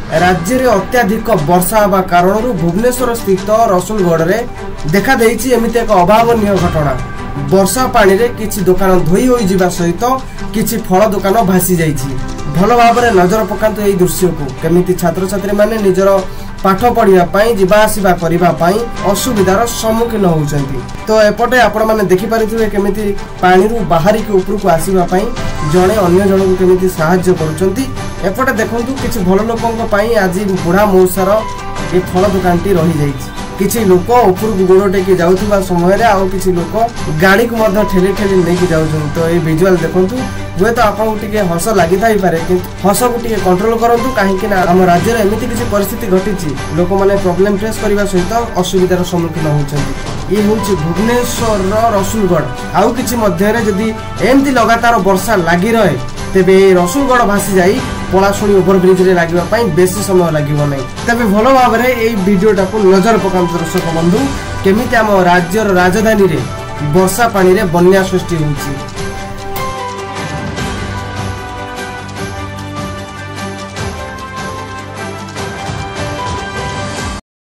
राज्य में अत्याधिक वर्षा होगा कारण भुवनेश्वर स्थित रसुलगढ़ में देखा देइछि एमिति एक अभावनीय घटना। वर्षा पानी रे किछि दुकान धोई होई जिबा सहित किछि फल दुकान भासी जाइछि। भल भाव में नजर पकांतु एई दृश्य को केमिति छात्र छात्री माने निजर पाठ पढ़िया पाई जिबा आसीबा करिबा पाई असुविधार सम्मुखीन होउचंती। तो एपटे आपण माने देखि पारिथिबे केमिति पानी रु बाहरी के ऊपर को आसीबा पाई जणे अन्य जण को केमिति सहाय्य करूचंती। एपटे देखंतु किछि भल लोकंक पाई आज बुढ़ा मौसार ए फल दुकानटी रही जाइछि। किछि लोक ऊपर को गोड़ टेकी जाउथबा समय रे आउ किछि लोक गाड़ी को मध्य ठेली ठेली नेकी जाउछन। तो ए विजुअल देखंतु हुए तो आपको टिके हस लगी थाई पारे किंतु हस को टिके कंट्रोल करंतु काहेकि ना हम राज्य रे एमिति किछि परिस्थिति घटिछि लोक माने प्रॉब्लम फेस करबा सहित असुविधार सम्मुखीन होउछन्ती। ये होउछि भुवनेश्वर रसुलगढ़। आउ किछि मध्य रे जदी एमिति लगातार वर्षा लागि रहे तेबे रसुलगढ़ भासी जाई पलाशुणी ओवरब्रिज रे लागिबा पई बेसी समय लागिबो नै। तबे भलो भाव रे एई वीडियोटा को नजर पकांतु दर्शक बंधु केमिति हम राज्यर राजधानी रे वर्षा पानी रे बन्या सृष्टि होउछि।